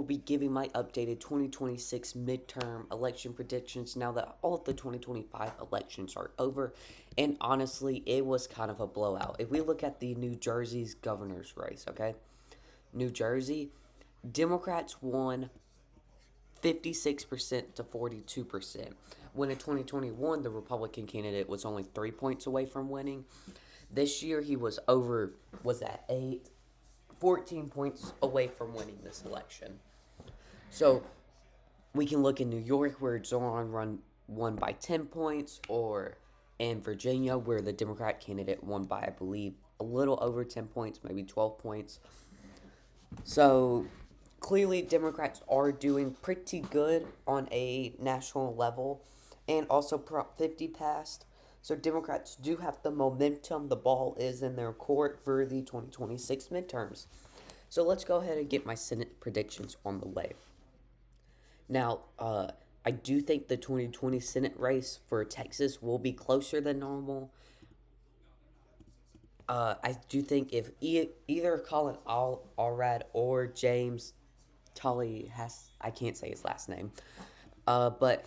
Will be giving my updated 2026 midterm election predictions now that all of the 2025 elections are over. And honestly, it was kind of a blowout. If we look at the New Jersey's governor's race, okay? New Jersey, Democrats won 56% to 42%. When in 2021, the Republican candidate was only 3 points away from winning. This year, he was over, was that 14 points away from winning this election. So we can look in New York where won by 10 points, or in Virginia where the Democrat candidate won by, I believe, a little over 10 points, maybe 12 points. So clearly, Democrats are doing pretty good on a national level, and also Prop 50 passed. So Democrats do have the momentum. The ball is in their court for the 2026 midterms. So let's go ahead and get my Senate predictions on the way. Now, I do think the 2020 Senate race for Texas will be closer than normal. I do think if either Colin Allred or James Tully has, I can't say his last name, but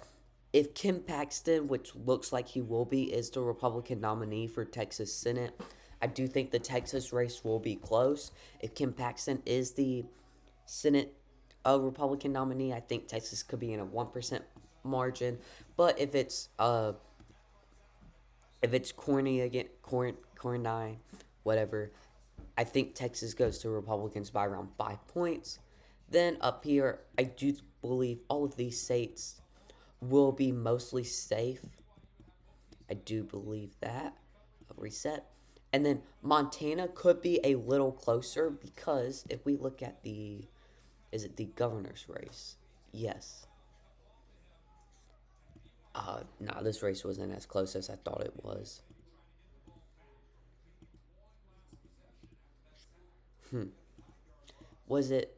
if Kim Paxton, which looks like he will be, is the Republican nominee for Texas Senate, I do think the Texas race will be close. If Kim Paxton is the Senate Republican nominee, I think Texas could be in a 1% margin. But if it's corny again, corny, whatever, I think Texas goes to Republicans by around 5 points. Then up here, I do believe all of these states will be mostly safe. I do believe that. I'll reset. And then Montana could be a little closer because if we look at is it the governor's race? Yes. Nah, this race wasn't as close as I thought it was. Was it?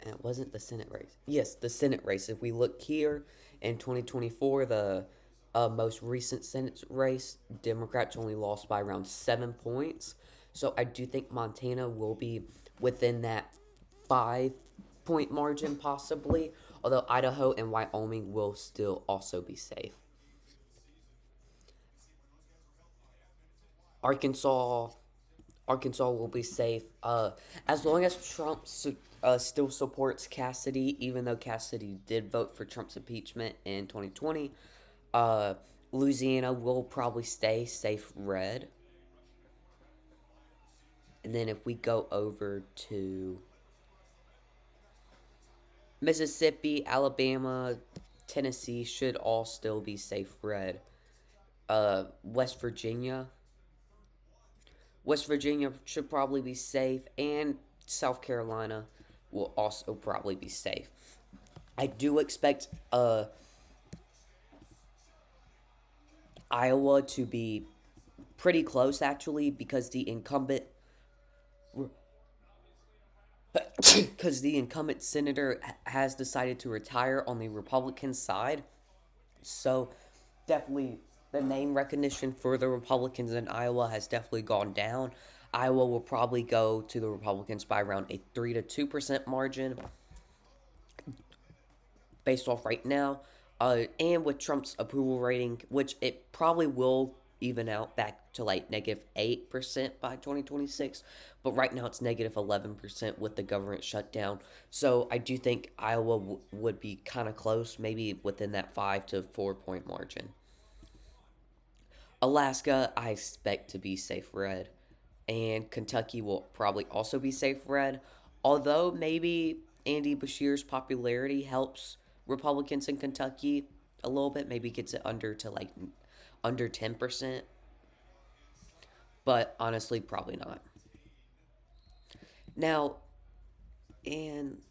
It wasn't the Senate race. Yes, the Senate race. If we look here in 2024, the most recent Senate race, Democrats only lost by around 7 points. So I do think Montana will be within that 5 point margin, possibly. Although Idaho and Wyoming will still also be safe. Arkansas, Arkansas will be safe. As long as still supports Cassidy, even though Cassidy did vote for Trump's impeachment in 2020. Uh, Louisiana will probably stay safe red. And then if we go over to Mississippi, Alabama, Tennessee should all still be safe red. West Virginia. West Virginia should probably be safe, and South Carolina will also probably be safe. I do expect Iowa to be pretty close actually because the incumbent senator has decided to retire on the Republican side. So definitely the name recognition for the Republicans in Iowa has definitely gone down. Iowa will probably go to the Republicans by around a 3 to 2% margin based off right now. And with Trump's approval rating, which it probably will even out back to like -8% by 2026, but right now it's -11% with the government shutdown. So I do think Iowa would be kind of close, maybe within that 5 to 4 point margin. Alaska, I expect to be safe red, and Kentucky will probably also be safe red. Although maybe Andy Bashir's popularity helps Republicans in Kentucky a little bit, maybe gets it under 10%, but honestly, probably not. Now, and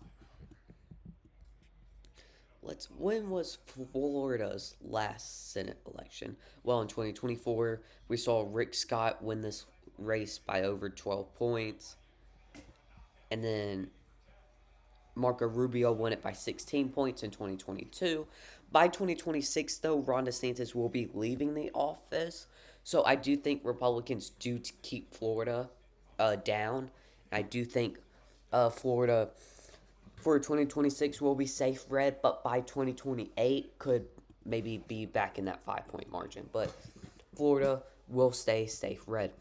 when was Florida's last Senate election? Well, in 2024, we saw Rick Scott win this race by over 12 points, and then Marco Rubio won it by 16 points in 2022. By 2026, though, Ron DeSantis will be leaving the office. So I do think Republicans do keep Florida down. I do think Florida For 2026, we'll be safe red, but by 2028, could maybe be back in that 5 point margin. But Florida will stay safe red.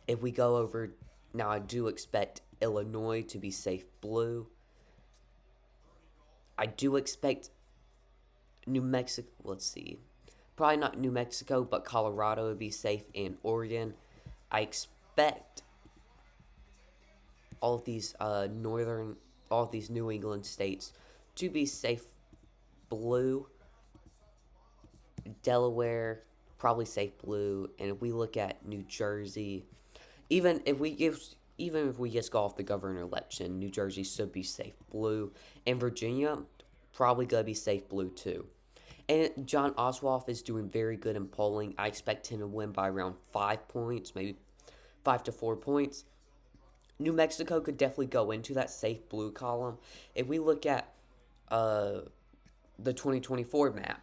If we go over, now I do expect Illinois to be safe blue. I do expect New Mexico, let's see, probably not New Mexico, but Colorado would be safe, and Oregon. I expect all of these all of these New England states to be safe blue. Delaware, probably safe blue. And if we look at New Jersey, even if we give even if we just go off the governor election, New Jersey should be safe blue. And Virginia, probably gonna be safe blue too. And John Ossoff is doing very good in polling. I expect him to win by around 5 points, maybe 5 to 4 points. New Mexico could definitely go into that safe blue column. If we look at uh, the 2024 map,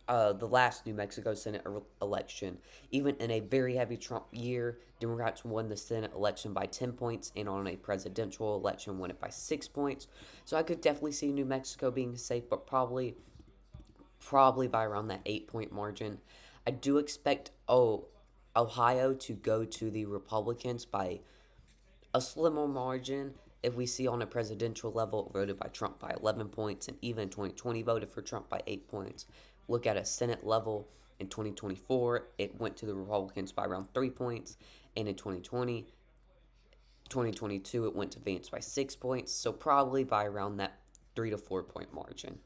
the last New Mexico Senate election, even in a very heavy Trump year, Democrats won the Senate election by 10 points, and on a presidential election, won it by 6 points. So I could definitely see New Mexico being safe, but probably by around that 8 point margin. I do expect Ohio to go to the Republicans by a slimmer margin. If we see on a presidential level, voted by Trump by 11 points, and even in 2020 voted for Trump by 8 points. Look at a Senate level in 2024, it went to the Republicans by around 3 points, and in 2022, it went to Vance by 6 points, so probably by around that 3 to 4 point margin.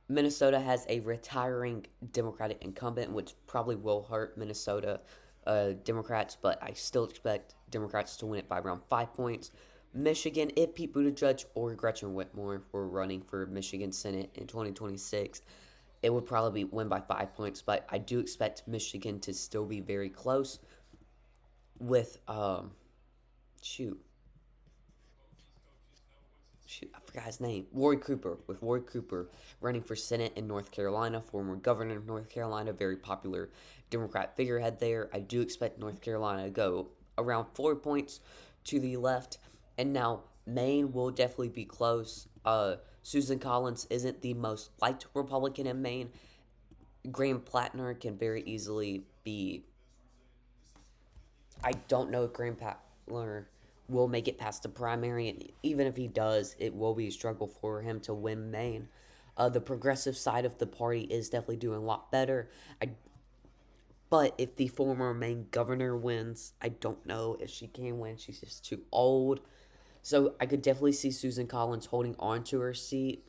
Minnesota has a retiring Democratic incumbent, which probably will hurt Minnesota Democrats, but I still expect Democrats to win it by around 5 points. Michigan, if Pete Buttigieg or Gretchen Whitmer were running for Michigan Senate in 2026, it would probably win by 5 points, but I do expect Michigan to still be very close with, shoot, I forgot his name. Roy Cooper. With Roy Cooper running for Senate in North Carolina, former governor of North Carolina, very popular Democrat figurehead there. I do expect North Carolina to go around 4 points to the left. And now Maine will definitely be close. Susan Collins isn't the most liked Republican in Maine. Graham Plattner can very easily be. I don't know if Graham Plattner will make it past the primary, and even if he does, it will be a struggle for him to win Maine. The progressive side of the party is definitely doing a lot better. But if the former Maine governor wins, I don't know if she can win. She's just too old. So I could definitely see Susan Collins holding on to her seat.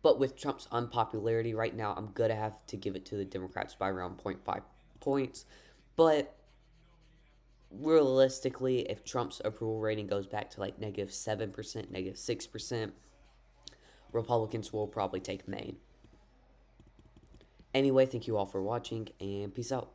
But with Trump's unpopularity right now, I'm going to have to give it to the Democrats by around 0.5 points. But realistically, if Trump's approval rating goes back to like -7%, -6%, Republicans will probably take Maine. Anyway, thank you all for watching, and peace out.